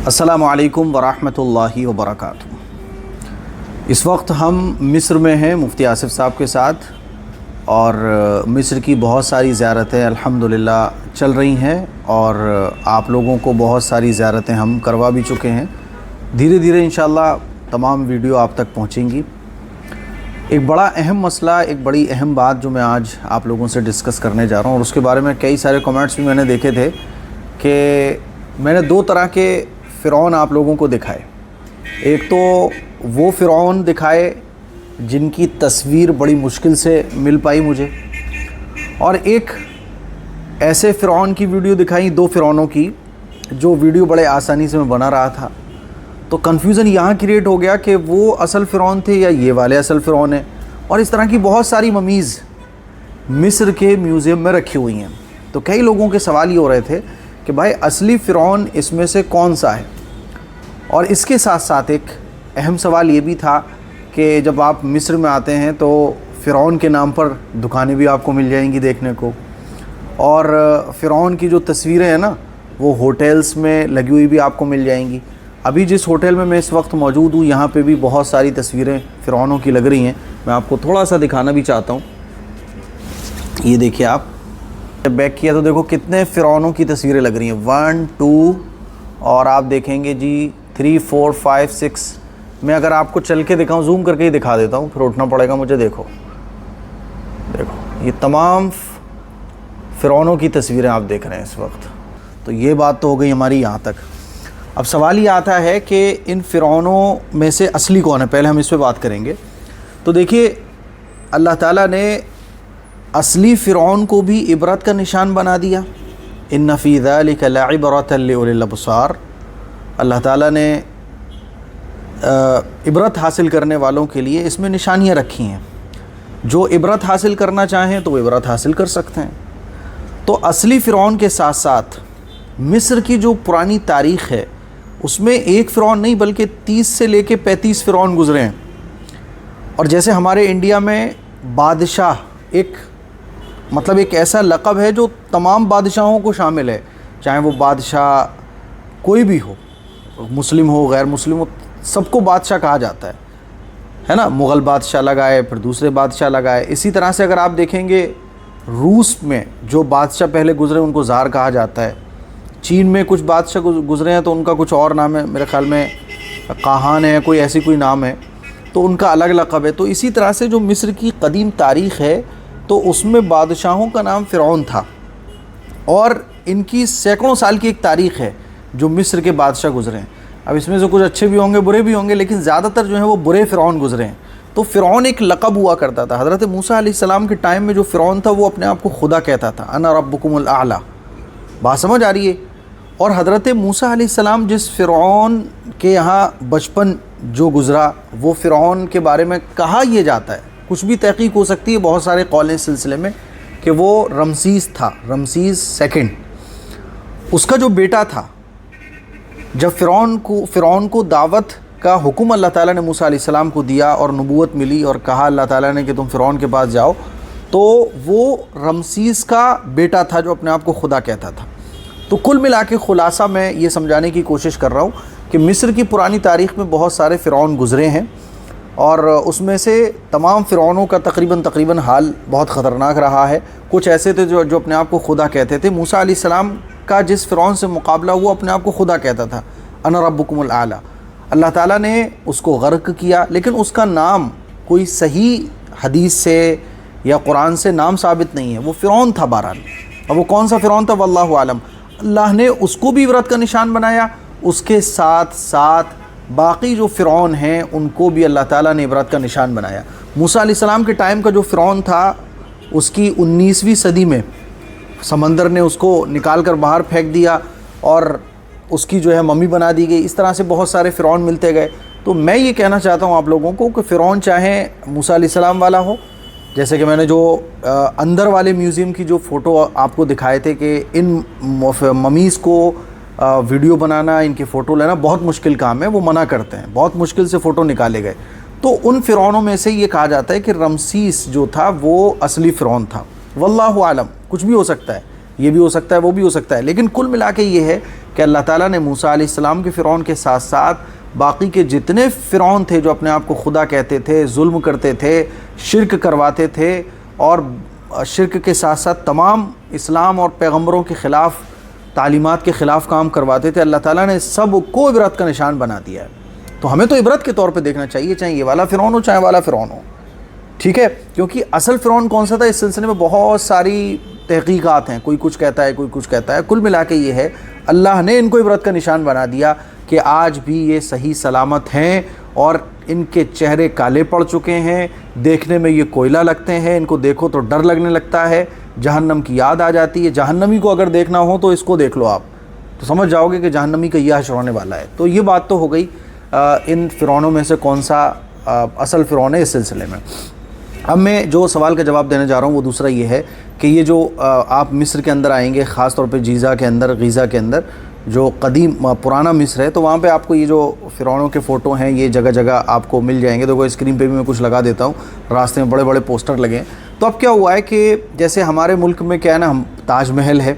अस्सलामु अलैकुम वरहमतुल्लाहि वबरकातुहू। इस वक्त हम मिस्र में हैं मुफ्ती आसिफ साहब के साथ, और मिस्र की बहुत सारी ज़ियारतें अल्हम्दुलिल्लाह चल रही हैं और आप लोगों को बहुत सारी ज़ियारतें हम करवा भी चुके हैं। धीरे धीरे इंशाअल्लाह तमाम वीडियो आप तक पहुंचेंगी। एक बड़ा अहम मसला, एक बड़ी अहम बात जो मैं आज आप लोगों से डिस्कस करने जा रहा हूँ, और उसके बारे में कई सारे कमेंट्स भी मैंने देखे थे कि मैंने दो तरह के फ़िरौन आप लोगों को दिखाए। एक तो वो फ़िरौन दिखाए जिनकी तस्वीर बड़ी मुश्किल से मिल पाई मुझे, और एक ऐसे फ़िरौन की वीडियो दिखाई, दो फ़िरौनों की, जो वीडियो बड़े आसानी से मैं बना रहा था। तो कन्फ्यूज़न यहाँ क्रिएट हो गया कि वो असल फ़िरौन थे या ये वाले असल फ़िरौन हैं। और इस तरह की बहुत सारी ममीज़ मिस्र के म्यूज़ियम में रखी हुई हैं। तो कई लोगों के सवाल ये हो रहे थे कि भाई असली फ़िरौन इसमें से कौन सा है। और इसके साथ साथ एक अहम सवाल ये भी था कि जब आप मिस्र में आते हैं तो फ़िरौन के नाम पर दुकानें भी आपको मिल जाएंगी देखने को, और फ़िरौन की जो तस्वीरें हैं ना वो होटल्स में लगी हुई भी आपको मिल जाएंगी। अभी जिस होटल में मैं इस वक्त मौजूद हूँ यहाँ पे भी बहुत सारी तस्वीरें फ़िरौनों की लग रही हैं। मैं आपको थोड़ा सा दिखाना भी चाहता हूँ। ये देखिए, आप बैक किया तो देखो कितने फ़िरौनों की तस्वीरें लग रही हैं। 1 2 और आप देखेंगे जी 3 4 5 6। मैं अगर आपको चल के दिखाऊं, जूम करके ही दिखा देता हूं, फिर उठना पड़ेगा मुझे। देखो ये तमाम फ़िरौनों की तस्वीरें आप देख रहे हैं इस वक्त। तो ये बात तो हो गई हमारी यहाँ तक। अब सवाल ये आता है कि इन फ़िरौनों में से असली कौन है। पहले हम इस पर बात करेंगे। तो देखिए, अल्लाह ताला ने असली फ़िरौन को भी इबरत का निशान बना दिया। इन्न फ़ी ज़ालिका लइब्रतन लिउलिल अब्सार। अल्लाह ताला ने इबरत हासिल करने वालों के लिए इसमें निशानियाँ रखी हैं। जो इबरत हासिल करना चाहें तो वो इबरत हासिल कर सकते हैं। तो असली फ़िरौन के साथ साथ मिस्र की जो पुरानी तारीख़ है उसमें एक फ़िरौन नहीं बल्कि 30 से लेके 35 फ़िरौन गुज़रे हैं। और जैसे हमारे इंडिया में बादशाह एक ऐसा लक़ब है जो तमाम बादशाहों को शामिल है, चाहे वो बादशाह कोई भी हो, मुस्लिम हो गैर मुस्लिम हो, सबको बादशाह कहा जाता है ना। मुग़ल बादशाह लगाए, फिर दूसरे बादशाह लगाए। इसी तरह से अगर आप देखेंगे रूस में जो बादशाह पहले गुज़रे उनको ज़ार कहा जाता है। चीन में कुछ बादशाह गुज़रे हैं तो उनका कुछ और नाम है, मेरे ख़्याल में काहान है, कोई ऐसी कोई नाम है, तो उनका अलग लक़ब है। तो इसी तरह से जो मिस्र की क़दीम तारीख़ है तो उसमें बादशाहों का नाम फ़िरौन था, और इनकी सैकड़ों साल की एक तारीख़ है जो मिस्र के बादशाह गुज़रे हैं। अब इसमें से कुछ अच्छे भी होंगे, बुरे भी होंगे, लेकिन ज़्यादातर जो है वो बुरे फ़िरौन गुज़रे हैं। तो फ़िरौन एक लक़ब हुआ करता था। हज़रत मूसा अलैहिस्सलाम के टाइम में जो फ़िरौन था वो अपने आप को खुदा कहता था, अना रब्बुकुमुल आला। बात समझ आ रही है। और हज़रत मूसा अलैहिस्सलाम जिस फ़िरौन के यहाँ बचपन जो गुज़रा, वो फ़िरौन के बारे में कहा यह जाता है, कुछ भी तहक़ीक़ हो सकती है, बहुत सारे कौल इस सिलसिले में, कि वो रमसीस था, रमसीस सेकंड, उसका जो बेटा था। जब फ़िरौन को दावत का हुक्म अल्लाह ताला ने मूसा अलैहिस्सलाम को दिया और नबूवत मिली और कहा अल्लाह ताला ने कि तुम फ़िरौन के पास जाओ, तो वो रमसीस का बेटा था जो अपने आप को खुदा कहता था। तो कुल मिला के ख़ुलासा मैं ये समझाने की कोशिश कर रहा हूँ कि मिस्र की पुरानी तारीख़ में बहुत सारे फ़िरौन गुज़रे हैं, और उसमें से तमाम फ़िरौनों का तकरीबन हाल बहुत ख़तरनाक रहा है। कुछ ऐसे थे जो अपने आप को खुदा कहते थे। मूसा अलैहिस्सलाम का जिस फ़िरौन से मुकाबला हुआ अपने आप को खुदा कहता था, अना रब्बुकुमुल आला। अल्लाह ताला ने उसको गर्क किया, लेकिन उसका नाम कोई सही हदीस से या कुरान से नाम साबित नहीं है। वो फ़िरौन था बहरहाल। अब वो कौन सा फ़िरौन था वल्लाहु आलम। अल्लाह ने उसको भी इबरत का निशान बनाया, उसके साथ साथ बाकी जो फ़िरौन हैं उनको भी अल्लाह ताला ने इबरत का निशान बनाया। मूसा अलैहिस्सलाम के टाइम का जो फ़िरौन था उसकी 19वीं सदी में समंदर ने उसको निकाल कर बाहर फेंक दिया और उसकी जो है मम्मी बना दी गई। इस तरह से बहुत सारे फ़िरौन मिलते गए। तो मैं ये कहना चाहता हूँ आप लोगों को कि फ़िरौन चाहे मूसा अलैहिस्सलाम वाला हो, जैसे कि मैंने जो अंदर वाले म्यूज़ियम की जो फ़ोटो आपको दिखाए थे कि इन ममीज़ को वीडियो बनाना, इनकी फ़ोटो लेना बहुत मुश्किल काम है, वो मना करते हैं, बहुत मुश्किल से फ़ोटो निकाले गए। तो उन फ़िरौनों में से ये कहा जाता है कि रमसीस जो था वो असली फ़िरौन था। वल्लाहु आलम, कुछ भी हो सकता है, یہ بھی ہو سکتا ہے وہ بھی ہو سکتا ہے، لیکن کل ملا کے یہ ہے کہ اللہ تعالیٰ نے موسیٰ علیہ السلام کے فرعون کے ساتھ ساتھ باقی کے جتنے فرعون تھے جو اپنے آپ کو خدا کہتے تھے، ظلم کرتے تھے، شرک کرواتے تھے اور شرک کے ساتھ ساتھ تمام اسلام اور پیغمبروں کے خلاف تعلیمات کے خلاف کام کرواتے تھے، اللہ تعالیٰ نے سب کو عبرت کا نشان بنا دیا ہے۔ تو ہمیں تو عبرت کے طور پہ دیکھنا چاہیے، چاہے یہ والا فرعون ہو چاہے والا فرعون ہو، ٹھیک ہے؟ کیونکہ اصل فرعون کون سا تھا اس سلسلے میں بہت ساری تحقیقات ہیں، کوئی کچھ کہتا ہے کوئی کچھ کہتا ہے، کل ملا کے یہ ہے اللہ نے ان کو عبرت کا نشان بنا دیا کہ آج بھی یہ صحیح سلامت ہیں اور ان کے چہرے کالے پڑ چکے ہیں، دیکھنے میں یہ کوئلہ لگتے ہیں، ان کو دیکھو تو ڈر لگنے لگتا ہے، جہنم کی یاد آ جاتی ہے۔ جہنمی کو اگر دیکھنا ہو تو اس کو دیکھ لو آپ، تو سمجھ جاؤ گے کہ جہنمی کا یہ حشر ہونے والا ہے۔ تو یہ بات تو ہو گئی ان فرعونوں میں سے کون سا اصل فرعون ہے اس سلسلے میں۔ اب میں جو سوال کا جواب دینے جا رہا ہوں وہ دوسرا یہ ہے کہ یہ جو آپ مصر کے اندر آئیں گے، خاص طور پہ غیزہ کے اندر جو قدیم پرانا مصر ہے، تو وہاں پہ آپ کو یہ جو فرعونوں کے فوٹو ہیں یہ جگہ جگہ آپ کو مل جائیں گے۔ دیکھو اسکرین پہ بھی میں کچھ لگا دیتا ہوں، راستے میں بڑے بڑے پوسٹر لگے ہیں۔ تو اب کیا ہوا ہے کہ جیسے ہمارے ملک میں کیا ہے نا، ہم تاج محل ہے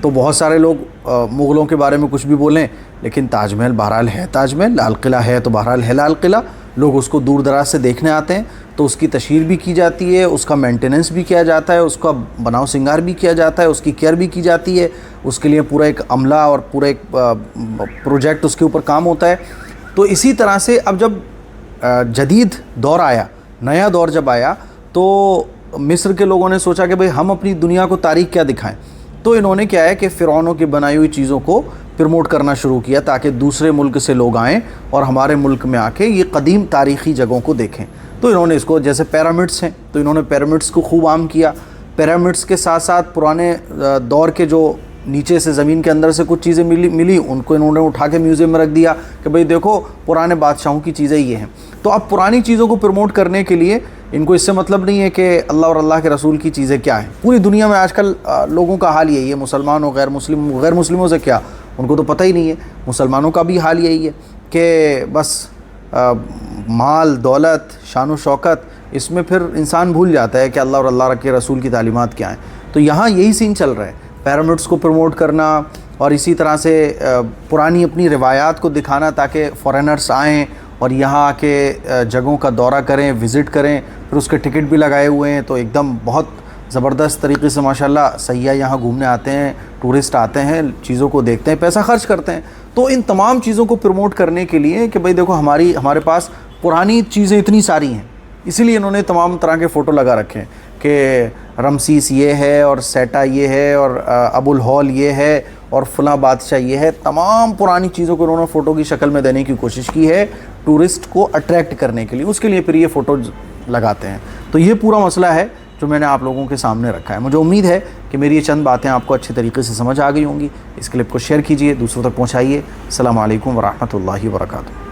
تو بہت سارے لوگ مغلوں کے بارے میں کچھ بھی بولیں، لیکن تاج محل بہرحال ہے تاج محل، لال قلعہ ہے تو بہرحال ہے لال قلعہ، لوگ اس کو دور دراز سے دیکھنے آتے ہیں، تو اس کی تشہیر بھی کی جاتی ہے، اس کا مینٹیننس بھی کیا جاتا ہے، اس کا بناؤ سنگار بھی کیا جاتا ہے، اس کی کیئر بھی کی جاتی ہے، اس کے لیے پورا ایک عملہ اور پورا ایک پروجیکٹ اس کے اوپر کام ہوتا ہے۔ تو اسی طرح سے اب جب جدید دور آیا، نیا دور جب آیا، تو مصر کے لوگوں نے سوچا کہ بھئی ہم اپنی دنیا کو تاریخ کیا دکھائیں، تو انہوں نے کیا ہے کہ فرعونوں کی بنائی ہوئی چیزوں کو پروموٹ کرنا شروع کیا تاکہ دوسرے ملک سے لوگ آئیں اور ہمارے ملک میں آ کے یہ قدیم تاریخی جگہوں کو دیکھیں۔ تو انہوں نے اس کو، جیسے پیرامڈس ہیں تو انہوں نے پیرامڈس کو خوب عام کیا، پیرامڈس کے ساتھ ساتھ پرانے دور کے جو نیچے سے زمین کے اندر سے کچھ چیزیں ملی ان کو انہوں نے اٹھا کے میوزیم میں رکھ دیا کہ بھئی دیکھو پرانے بادشاہوں کی چیزیں یہ ہیں۔ تو اب پرانی چیزوں کو پروموٹ کرنے کے لیے ان کو اس سے مطلب نہیں ہے کہ اللہ اور اللہ کے رسول کی چیزیں کیا ہیں۔ پوری دنیا میں آج کل لوگوں کا حال یہی ہے، مسلمان ہو غیر مسلموں سے کیا، ان کو تو پتہ ہی نہیں ہے۔ مسلمانوں کا بھی حال یہی ہے کہ بس مال دولت شان و شوکت، اس میں پھر انسان بھول جاتا ہے کہ اللہ اور اللہ کے رسول کی تعلیمات کیا ہیں۔ تو یہاں یہی سین چل رہا ہے، پیرامڈس کو پروموٹ کرنا اور اسی طرح سے پرانی اپنی روایات کو دکھانا تاکہ فارینرز آئیں اور یہاں آ کے جگہوں کا دورہ کریں، وزٹ کریں، پھر اس کے ٹکٹ بھی لگائے ہوئے ہیں، تو ایک دم بہت زبردست طریقے سے ماشاءاللہ سیاح یہاں گھومنے آتے ہیں، ٹورسٹ آتے ہیں، چیزوں کو دیکھتے ہیں، پیسہ خرچ کرتے ہیں۔ تو ان تمام چیزوں کو پروموٹ کرنے کے لیے کہ بھئی دیکھو ہمارے پاس پرانی چیزیں اتنی ساری ہیں، اسی لیے انہوں نے تمام طرح کے فوٹو لگا رکھے ہیں کہ رمسیس یہ ہے اور سیٹا یہ ہے اور ابو الہول یہ ہے اور فلاں بادشاہ یہ ہے۔ تمام پرانی چیزوں کو انہوں نے فوٹو کی شکل میں دینے کی کوشش کی ہے ٹورسٹ کو اٹریکٹ کرنے کے لیے، اس کے لیے پھر یہ فوٹو لگاتے ہیں۔ تو یہ پورا مسئلہ ہے جو میں نے آپ لوگوں کے سامنے رکھا ہے۔ مجھے امید ہے کہ میری یہ چند باتیں آپ کو اچھے طریقے سے سمجھ آ گئی ہوں گی۔ اس کلپ کو شیئر کیجئے، دوسروں تک پہنچائیے۔ السلام علیکم ورحمۃ اللہ وبرکاتہ۔